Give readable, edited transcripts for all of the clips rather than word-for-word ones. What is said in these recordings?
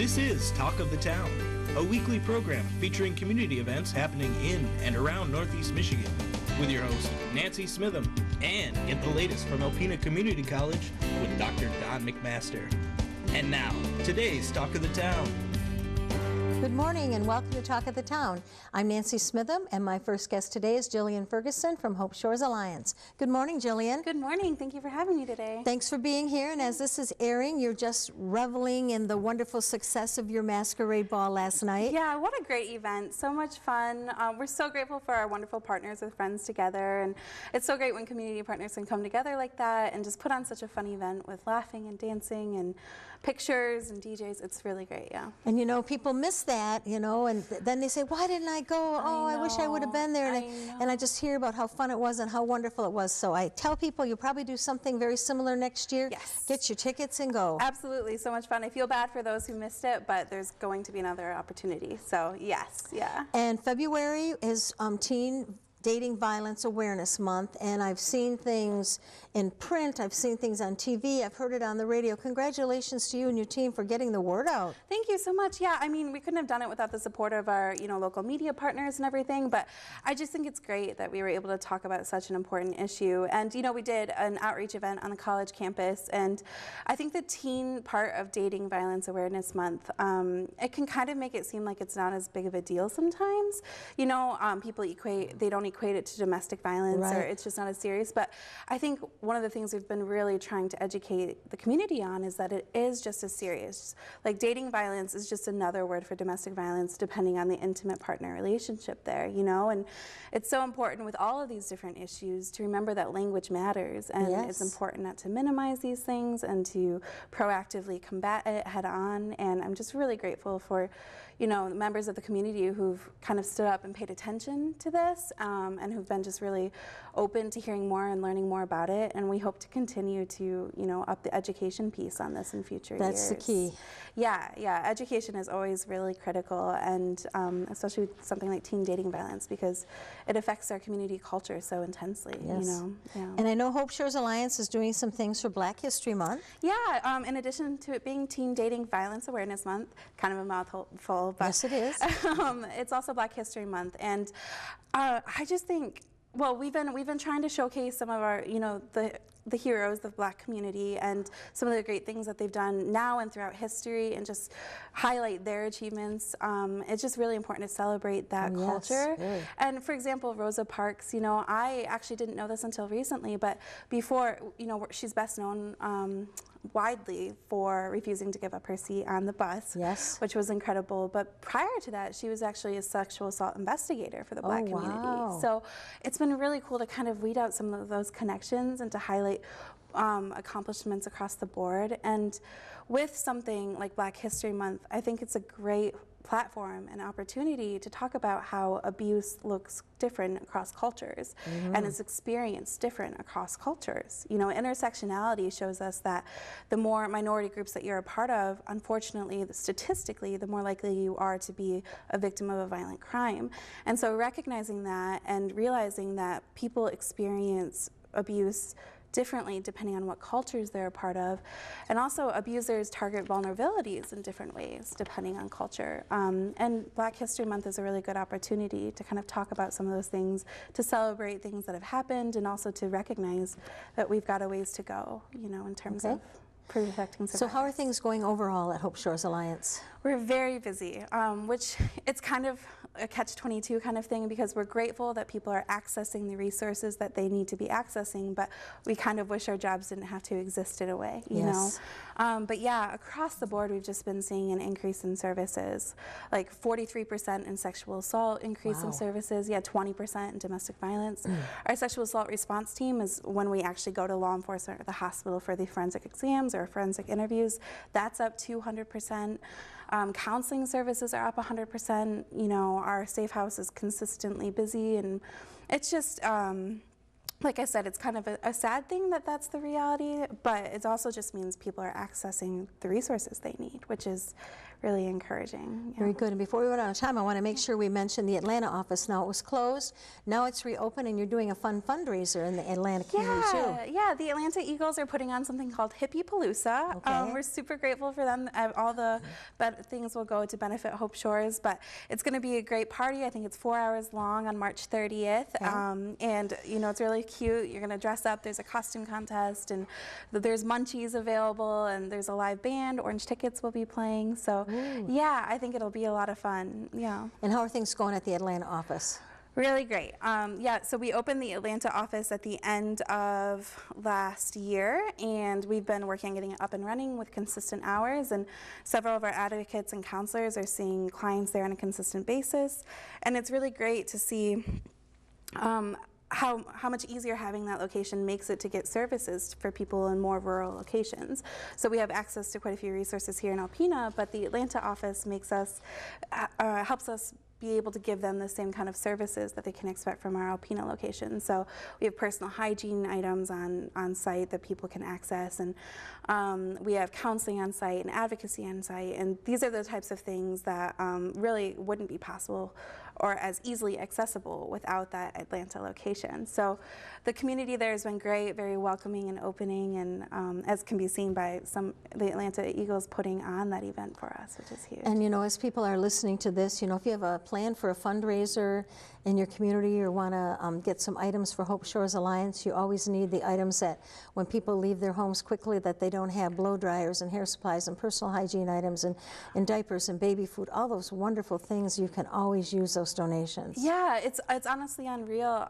This is Talk of the Town, a weekly program featuring community events happening in and around Northeast Michigan, with your host, Nancy Smitham, and get the latest from Alpena Community College with Dr. Don McMaster. And now, today's Talk of the Town. Good morning and welcome to Talk of the Town. I'm Nancy Smitham and my first guest today is Jillian Ferguson from Hope Shores Alliance. Good morning, Jillian. Good morning. Thank you for having me today. Thanks for being here, and as this is airing, you're just reveling in the wonderful success of your masquerade ball last night. Yeah, what a great event. So much fun. We're so grateful for our wonderful partners with Friends Together, and it's so great when community partners can come together like that and just put on such a fun event with laughing and dancing and pictures and DJs. It's really great, yeah. And you know, people miss that, you know, and then they say, why didn't I go? Oh, I wish I would have been there. And I just hear about how fun it was and how wonderful it was. So I tell people you'll probably do something very similar next year. Yes. Get your tickets and go. Absolutely, so much fun. I feel bad for those who missed it, but there's going to be another opportunity. So yes, yeah. And February is Teen Dating Violence Awareness Month, and I've seen things in print, I've seen things on TV, I've heard it on the radio. Congratulations to you and your team for getting the word out. Thank you so much. Yeah, I mean, we couldn't have done it without the support of our, local media partners and everything, but I just think it's great that we were able to talk about such an important issue. And, we did an outreach event on the college campus, and I think the teen part of Dating Violence Awareness Month, it can kind of make it seem like it's not as big of a deal sometimes. People they don't equate it to domestic violence, right, or it's just not as serious. But I think one of the things we've been really trying to educate the community on is that it is just as serious. Like, dating violence is just another word for domestic violence, depending on the intimate partner relationship there, and it's so important with all of these different issues to remember that language matters, and yes, it's important not to minimize these things and to proactively combat it head on. And I'm just really grateful for members of the community who've kind of stood up and paid attention to this, and who've been just really open to hearing more and learning more about it. And we hope to continue to, up the education piece on this in future years. That's the key. Yeah, education is always really critical, and especially with something like teen dating violence, because it affects our community culture so intensely, yes, Yeah. And I know Hope Shores Alliance is doing some things for Black History Month. Yeah, in addition to it being Teen Dating Violence Awareness Month, kind of a mouthful, but yes, it is. It's also Black History Month, and I just think, well, we've been trying to showcase some of our, the heroes of the Black community and some of the great things that they've done now and throughout history, and just highlight their achievements. It's just really important to celebrate that culture. Really. And for example, Rosa Parks, I actually didn't know this until recently, but before, she's best known widely for refusing to give up her seat on the bus, yes, which was incredible. But prior to that, she was actually a sexual assault investigator for the Black community. Wow. So it's been really cool to kind of weed out some of those connections and to highlight accomplishments across the board. And with something like Black History Month, I think it's a great platform and opportunity to talk about how abuse looks different across cultures, and is experienced different across cultures. Intersectionality shows us that the more minority groups that you're a part of, unfortunately, statistically, the more likely you are to be a victim of a violent crime. And so recognizing that and realizing that people experience abuse differently depending on what cultures they're a part of, and also abusers target vulnerabilities in different ways depending on culture. And Black History Month is a really good opportunity to kind of talk about some of those things, to celebrate things that have happened, and also to recognize that we've got a ways to go, in terms of protecting survivors. So how are things going overall at Hope Shores Alliance? We're very busy, which it's kind of a catch-22 kind of thing, because we're grateful that people are accessing the resources that they need to be accessing, but we kind of wish our jobs didn't have to exist in a way, you know? But yeah, across the board, we've just been seeing an increase in services, like 43% in sexual assault increase in services, 20% in domestic violence. Our sexual assault response team is when we actually go to law enforcement or the hospital for the forensic exams or forensic interviews. That's up 200%. Counseling services are up 100%. Our safe house is consistently busy, and it's just, like I said, it's kind of a sad thing that that's the reality, but it also just means people are accessing the resources they need, which is really encouraging. Yeah. Very good. And before we run out of time, I want to make sure we mention the Atlanta office. Now, it was closed. Now it's reopened, and you're doing a fun fundraiser in the Atlanta community, too. Yeah, the Atlanta Eagles are putting on something called Hippie Palooza. Okay. We're super grateful for them. All the things will go to benefit Hope Shores, but it's going to be a great party. I think it's 4 hours long on March 30th. Okay. And, you know, it's really cute. You're going to dress up. There's a costume contest, and there's munchies available, and there's a live band. Orange Tickets will be playing. So, yeah, I think it'll be a lot of fun. Yeah. And how are things going at the Atlanta office? Really great. Yeah, so we opened the Atlanta office at the end of last year, and we've been working on getting it up and running with consistent hours, and several of our advocates and counselors are seeing clients there on a consistent basis, and it's really great to see how much easier having that location makes it to get services for people in more rural locations. So we have access to quite a few resources here in Alpena, but the Atlanta office makes us, helps us be able to give them the same kind of services that they can expect from our Alpena location. So we have personal hygiene items on site that people can access, and we have counseling on site and advocacy on site, and these are the types of things that really wouldn't be possible or as easily accessible without that Atlanta location. So the community there has been great, very welcoming and opening, and as can be seen by the Atlanta Eagles putting on that event for us, which is huge. And you know, as people are listening to this, you know, if you have a plan for a fundraiser in your community or want to get some items for Hope Shores Alliance, you always need the items that when people leave their homes quickly, that they don't have blow dryers and hair supplies and personal hygiene items and diapers and baby food, all those wonderful things. You can always use those donations. Yeah, it's honestly unreal.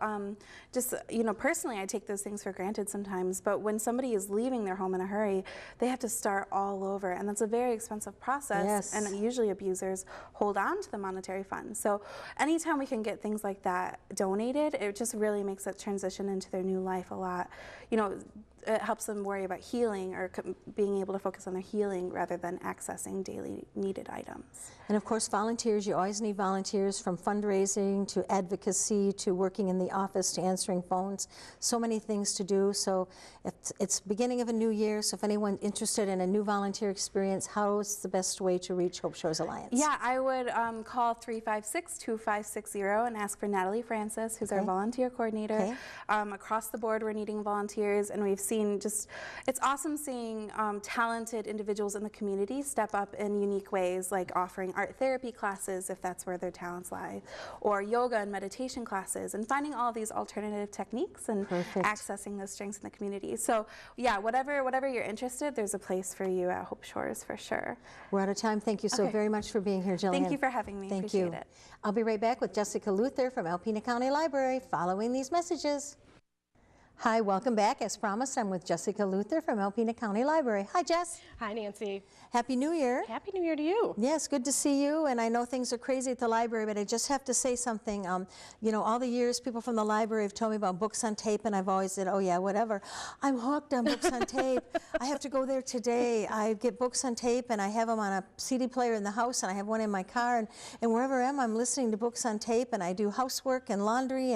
Just, you know, personally, I take those things for granted sometimes, but when somebody is leaving their home in a hurry, they have to start all over, and that's a very expensive process. Yes. And usually abusers hold on to the monetary funds. So anytime we can get things like that donated, it just really makes that transition into their new life a lot, you know, it helps them worry about healing or being able to focus on their healing rather than accessing daily needed items. And of course, volunteers, you always need volunteers, from fundraising to advocacy to working in the office to answering phones. So many things to do. So it's beginning of a new year, so if anyone's interested in a new volunteer experience, how is the best way to reach Hope Shores Alliance? Yeah, I would call 356-2560 and ask for Natalie Francis, who's our volunteer coordinator. Okay. Across the board, we're needing volunteers, and we've seen it's awesome seeing talented individuals in the community step up in unique ways, like offering art therapy classes if that's where their talents lie, or yoga and meditation classes, and finding all of these alternative techniques and accessing those strengths in the community. So yeah, whatever you're interested, there's a place for you at Hope Shores for sure. We're out of time. Thank you so very much for being here, Jillian. Thank you for having me. Thank Appreciate you. it. I'll be right back with Jessica Luther from Alpena County Library following these messages. Hi, welcome back. As promised, I'm with Jessica Luther from Alpena County Library. Hi, Jess. Hi, Nancy. Happy New Year. Happy New Year to you. Yes, good to see you. And I know things are crazy at the library, but I just have to say something. You know, all the years people from the library have told me about books on tape, and I've always said, oh yeah, whatever. I'm hooked on books on tape. I have to go there today. I get books on tape, and I have them on a CD player in the house, and I have one in my car, and wherever I am, I'm listening to books on tape, and I do housework and laundry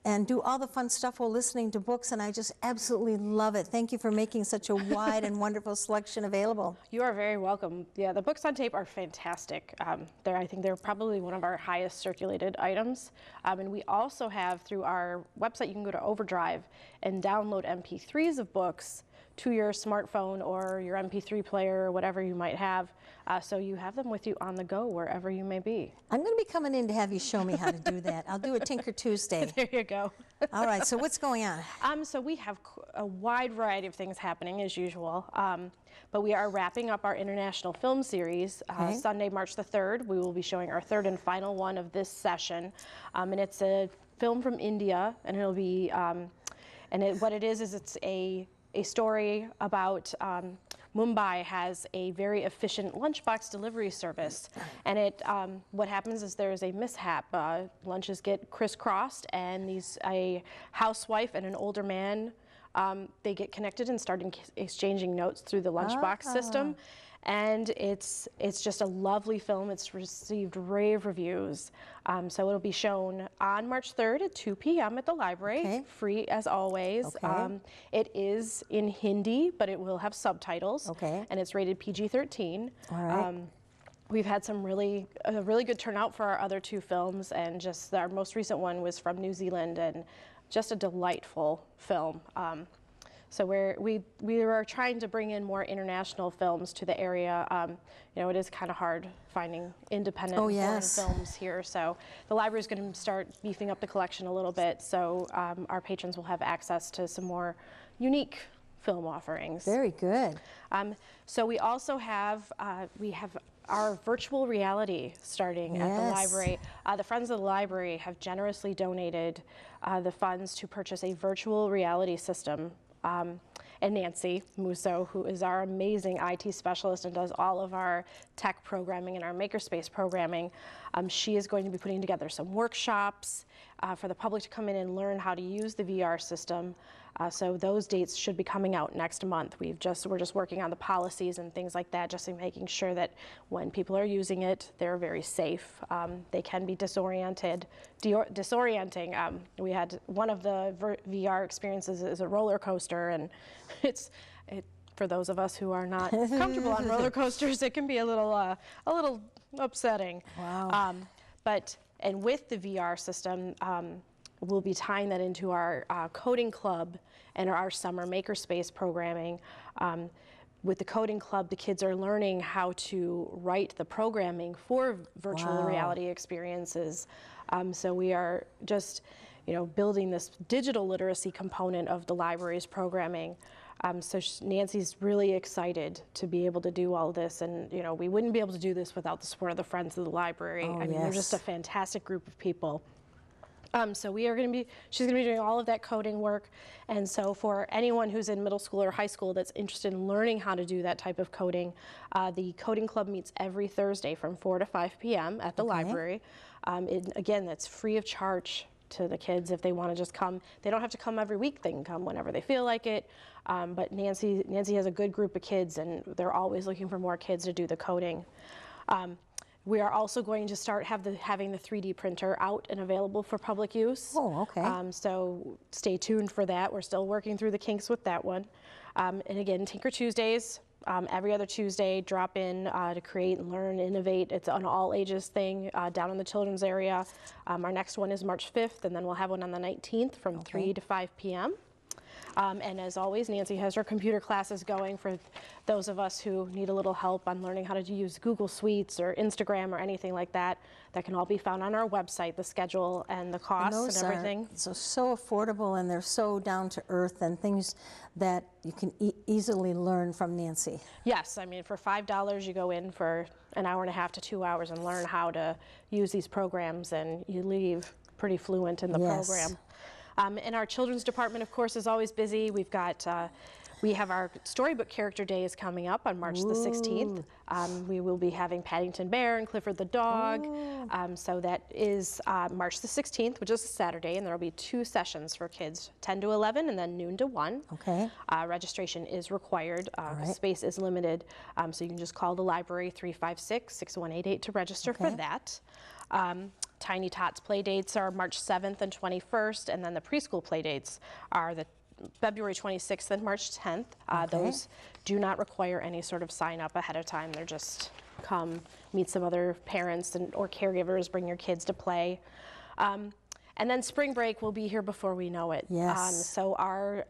and do all the fun stuff while listening to books, and I just absolutely love it. Thank you for making such a wide and wonderful selection available. You are very welcome. Yeah, the books on tape are fantastic. I think they're probably one of our highest circulated items. And we also have, through our website, you can go to Overdrive and download MP3s of books to your smartphone or your MP3 player or whatever you might have. So you have them with you on the go wherever you may be. I'm going to be coming in to have you show me how to do that. I'll do a Tinker Tuesday. There you go. All right, so what's going on? So we have a wide variety of things happening as usual. But we are wrapping up our international film series. Sunday, March the 3rd, we will be showing our third and final one of this session. And it's a film from India, and it'll be, what it is it's a story about Mumbai has a very efficient lunchbox delivery service, and what happens is there's a mishap. Lunches get crisscrossed, and a housewife and an older man, they get connected and start exchanging notes through the lunchbox system. And it's just a lovely film. It's received rave reviews. So it'll be shown on March 3rd at 2 p.m. at the library, free as always. It is in Hindi, but it will have subtitles. And it's rated PG-13. All right. We've had a really good turnout for our other 2 films, and just our most recent one was from New Zealand, and just a delightful film. So we are trying to bring in more international films to the area. You know, it is kind of hard finding independent foreign films here. So the library is going to start beefing up the collection a little bit, so our patrons will have access to some more unique film offerings. Very good. So we also have our virtual reality starting at the library. The Friends of the Library have generously donated the funds to purchase a virtual reality system. And Nancy Musso, who is our amazing IT specialist and does all of our tech programming and our makerspace programming, she is going to be putting together some workshops for the public to come in and learn how to use the VR system. So those dates should be coming out next month. We're just working on the policies and things like that, just making sure that when people are using it, they're very safe. They can be disorienting. We had one of the VR experiences is a roller coaster, and for those of us who are not comfortable on roller coasters, it can be a little upsetting. Wow. And with the VR system, we'll be tying that into our coding club and our summer makerspace programming. With the coding club, the kids are learning how to write the programming for virtual reality experiences. So we are just, building this digital literacy component of the library's programming. So Nancy's really excited to be able to do all this, and we wouldn't be able to do this without the support of the Friends of the Library. I mean, they're just a fantastic group of people. So she's going to be doing all of that coding work, and so for anyone who's in middle school or high school that's interested in learning how to do that type of coding, the coding club meets every Thursday from 4 to 5 p.m. at the library. Again, that's free of charge to the kids if they want to just come. They don't have to come every week. They can come whenever they feel like it. But Nancy has a good group of kids, and they're always looking for more kids to do the coding. We are also going to start having the 3D printer out and available for public use. Oh, okay. So stay tuned for that. We're still working through the kinks with that one. And again, Tinker Tuesdays, every other Tuesday, drop in to create and learn, innovate. It's an all ages thing down in the children's area. Our next one is March 5th, and then we'll have one on the 19th from 3 to 5 p.m. And as always, Nancy has her computer classes going for those of us who need a little help on learning how to use Google Suites or Instagram or anything like that. That can all be found on our website, the schedule and the costs and everything. So affordable, and they're so down to earth, and things that you can easily learn from Nancy. Yes, I mean, for $5 you go in for an hour and a half to 2 hours and learn how to use these programs, and you leave pretty fluent in the program. And our children's department, of course, is always busy. We have our Storybook Character Day is coming up on March the 16th. We will be having Paddington Bear and Clifford the Dog. So that is March the 16th, which is a Saturday, and there will be 2 sessions for kids, 10 to 11 and then noon to 1. Okay. Registration is required. Space is limited, so you can just call the library 356-6188 to register for that. Tiny Tots play dates are March 7th and 21st, and then the preschool play dates are the February 26th and March 10th. Those do not require any sort of sign up ahead of time. They're just come, meet some other parents or caregivers, bring your kids to play. And then spring break will be here before we know it. Yes. So our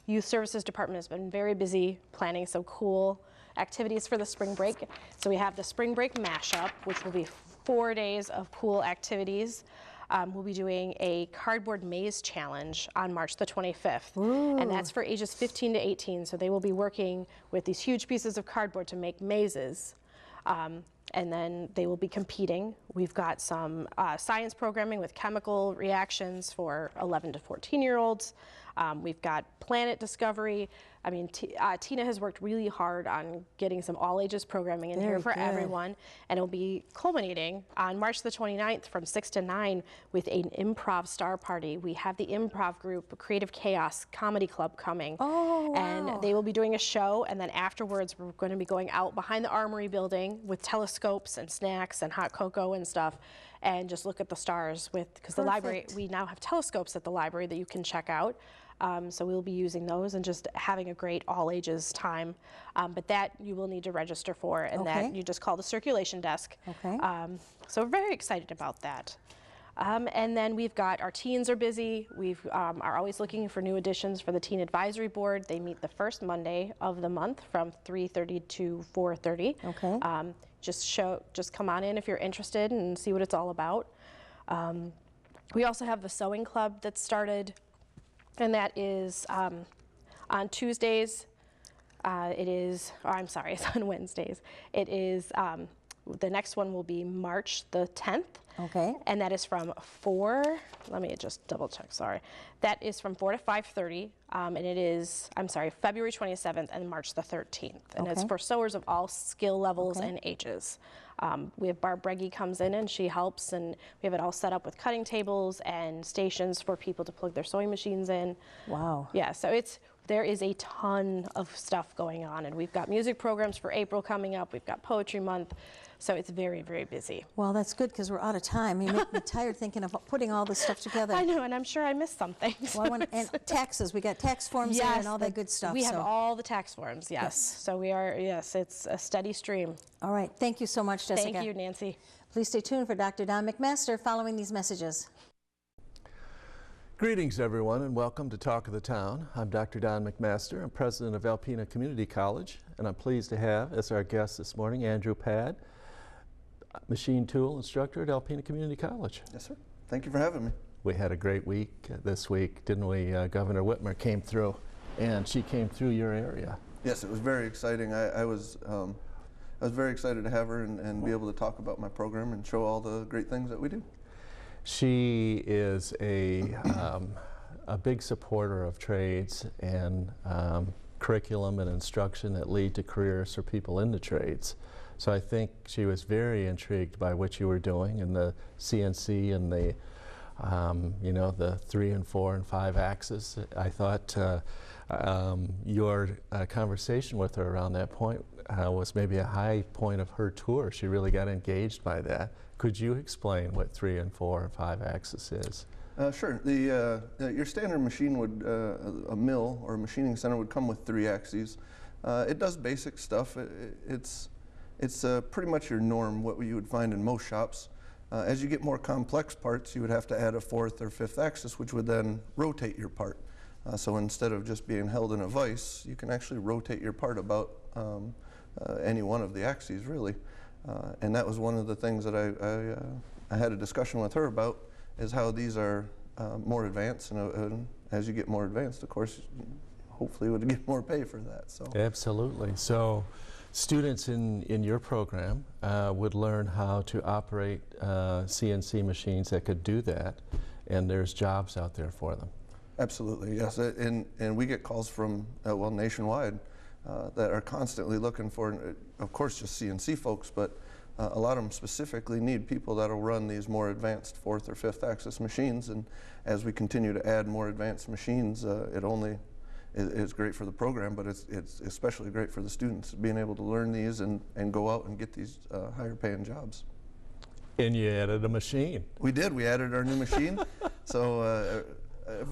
Youth Services Department has been very busy planning some cool activities for the spring break. So we have the Spring Break Mashup, which will be 4 days of cool activities. We'll be doing a cardboard maze challenge on March the 25th. And that's for ages 15 to 18. So they will be working with these huge pieces of cardboard to make mazes. And then they will be competing. We've got some science programming with chemical reactions for 11 to 14-year-olds. We've got planet discovery. I mean, Tina has worked really hard on getting some all-ages programming in here for everyone, and it'll be culminating on March the 29th from 6 to 9 with an improv star party. We have the improv group, Creative Chaos Comedy Club, coming. Oh, wow. And they will be doing a show, and then afterwards we're going to be going out behind the Armory building with telescopes and snacks and hot cocoa and stuff, and just look at the stars because the library, we now have telescopes at the library that you can check out. So we'll be using those and just having a great all ages time. But that you will need to register for, and that you just call the circulation desk. Okay. So we're very excited about that. And then we've got our teens are busy. We are always looking for new additions for the Teen Advisory Board. They meet the first Monday of the month from 3:30 to 4:30. Okay. Just come on in if you're interested and see what it's all about. We also have the sewing club that started, and that is on Tuesdays. It's on Wednesdays. It is, the next one will be March the 10th. Okay. And that is from 4, let me just double check, sorry. That is from 4 to 5:30, and it is, February 27th and March the 13th. And it's for sewers of all skill levels and ages. We have Barb Breggy comes in and she helps, and we have it all set up with cutting tables and stations for people to plug their sewing machines in. Wow. Yeah, so there is a ton of stuff going on, and we've got music programs for April coming up. We've got Poetry Month, so it's very, very busy. Well, that's good because we're out of time. You make me tired thinking of putting all this stuff together. I know, and I'm sure I missed something. Well, and taxes, we got tax forms there and all that good stuff. We have all the tax forms, yes. So we are, it's a steady stream. All right, thank you so much, Jessica. Thank you, Nancy. Please stay tuned for Dr. Don McMaster following these messages. Greetings, everyone, and welcome to Talk of the Town. I'm Dr. Don McMaster. I'm president of Alpena Community College, and I'm pleased to have as our guest this morning Andrew Pad, machine tool instructor at Alpena Community College. Yes, sir. Thank you for having me. We had a great week this week, didn't we? Governor Whitmer came through, and she came through your area. Yes, it was very exciting. I was very excited to have her and be able to talk about my program and show all the great things that we do. She is a big supporter of trades and curriculum and instruction that lead to careers for people in the trades. So I think she was very intrigued by what you were doing in the CNC and the, the 3 and 4 and 5 axis. I thought your conversation with her around that point was maybe a high point of her tour. She really got engaged by that. Could you explain what 3 and 4 and 5 axis is? Sure. Your standard machine would, a mill or a machining center would come with 3 axes. It does basic stuff. It's pretty much your norm, what you would find in most shops. As you get more complex parts, you would have to add a 4th or 5th axis, which would then rotate your part. So instead of just being held in a vise, you can actually rotate your part about any one of the axes, really. And that was one of the things that I had a discussion with her about, is how these are more advanced, and as you get more advanced, of course, hopefully would get more pay for that. So absolutely. So students in your program would learn how to operate CNC machines that could do that, and there's jobs out there for them. Absolutely, yes. And we get calls from, nationwide that are constantly looking for, of course, just CNC folks, but a lot of them specifically need people that will run these more advanced 4th or 5th axis machines. And as we continue to add more advanced machines, it only is great for the program, but it's especially great for the students, being able to learn these and go out and get these higher paying jobs. And you added a machine. We did. We added our new machine. So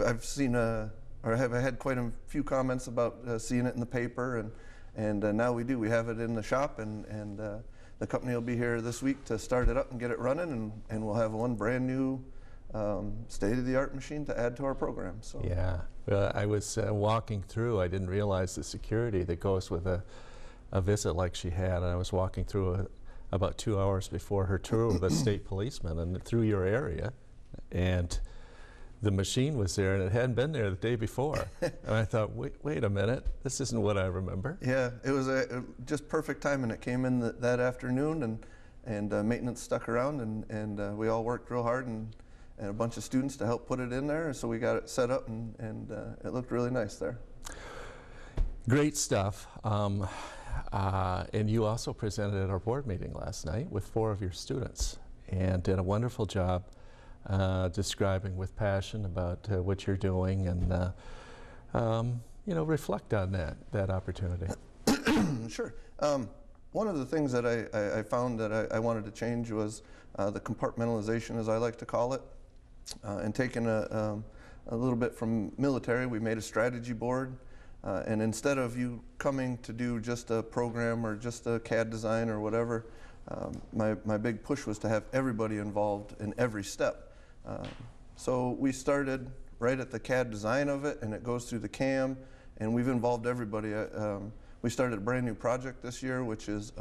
I've seen, or have had quite a few comments about seeing it in the paper, and now we do. We have it in the shop, and the company will be here this week to start it up and get it running, and we'll have one brand new state-of-the-art machine to add to our program. So yeah, I was walking through. I didn't realize the security that goes with a visit like she had, and I was walking through about 2 hours before her tour with a state policeman and through your area, and the machine was there, and it hadn't been there the day before. And I thought, wait a minute, this isn't what I remember. Yeah, it was just perfect timing. It came in that afternoon, and maintenance stuck around, and we all worked real hard, and a bunch of students to help put it in there. So we got it set up, and it looked really nice there. Great stuff. And you also presented at our board meeting last night with 4 of your students, and did a wonderful job describing with passion about what you're doing, and reflect on that opportunity. Sure. One of the things that I found that I wanted to change was the compartmentalization, as I like to call it, and taking a a little bit from military. We made a strategy board, and instead of you coming to do just a program or just a CAD design or whatever, my big push was to have everybody involved in every step. So we started right at the CAD design of it, and it goes through the CAM, and we've involved everybody. We started a brand new project this year, which is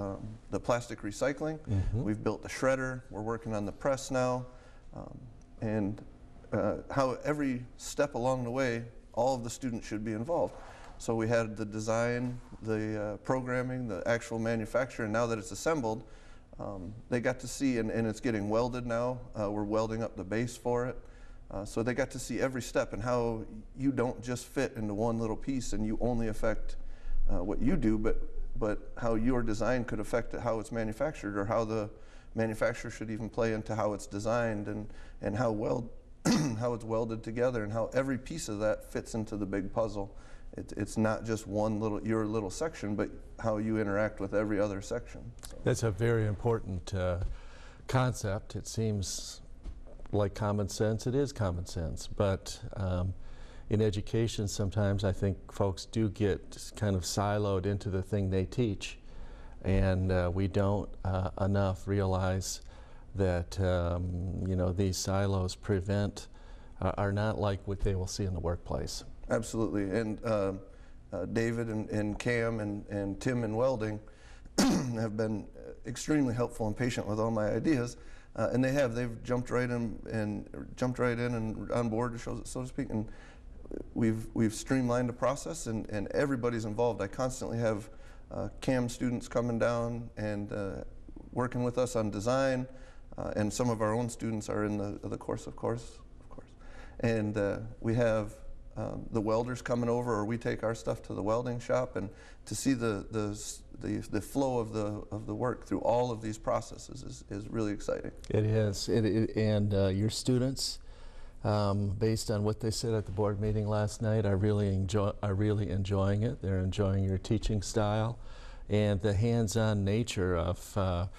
the plastic recycling. We've built the shredder. We're working on the press now. And how every step along the way, all of the students should be involved. So we had the design, the programming, the actual manufacture, and now that it's assembled, they got to see, and it's getting welded now. We're welding up the base for it. So they got to see every step and how you don't just fit into one little piece and you only affect what you do, but how your design could affect how it's manufactured, or how the manufacturer should even play into how it's designed, and how how it's welded together, and how every piece of that fits into the big puzzle. It's not just your little section, but how you interact with every other section. So. That's a very important concept. It seems like common sense. It is common sense, but in education sometimes I think folks do get kind of siloed into the thing they teach, and we don't enough realize that these silos are not like what they will see in the workplace. Absolutely, and David and Cam and Tim in welding have been extremely helpful and patient with all my ideas, and they've jumped right in and on board, so to speak, and we've streamlined the process, and everybody's involved. I constantly have CAM students coming down and working with us on design, and some of our own students are in the course, of course, and we have the welders coming over, or we take our stuff to the welding shop, and to see the flow of the work through all of these processes is really exciting. It is, and your students, based on what they said at the board meeting last night, are really enjoying it. They're enjoying your teaching style and the hands-on nature of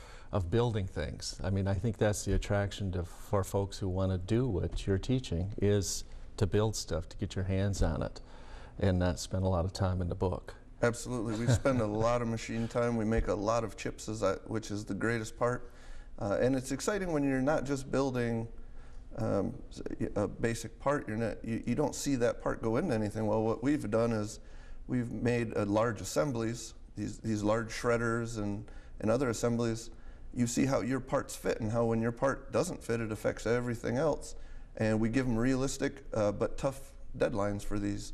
building things. I mean, I think that's the attraction for folks who want to do what you're teaching, is to build stuff, to get your hands on it, and not spend a lot of time in the book. Absolutely. We spend a lot of machine time. We make a lot of chips, which is the greatest part. And it's exciting when you're not just building a basic part. You don't see that part go into anything. Well, what we've done is we've made large assemblies, these large shredders and other assemblies. You see how your parts fit, and how when your part doesn't fit, it affects everything else. And we give them realistic but tough deadlines for these.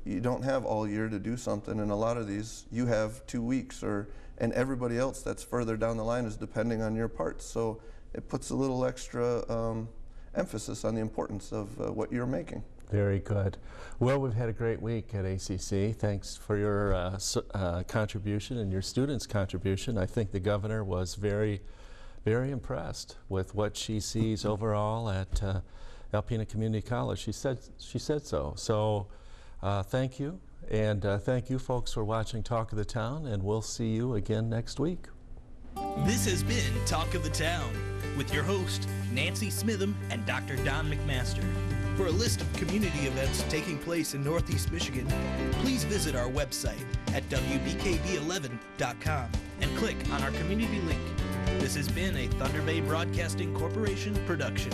You don't have all year to do something, and a lot of these you have 2 weeks, and everybody else that's further down the line is depending on your parts. So it puts a little extra emphasis on the importance of what you're making. Very good. Well, we've had a great week at ACC. Thanks for your contribution and your students' contribution. I think the governor was very, very impressed with what she sees overall at Alpena Community College. She said so. So thank you, and thank you folks for watching Talk of the Town, and we'll see you again next week. This has been Talk of the Town with your host, Nancy Smitham and Dr. Don McMaster. For a list of community events taking place in Northeast Michigan, please visit our website at wbkb11.com and click on our community link. This has been a Thunder Bay Broadcasting Corporation production.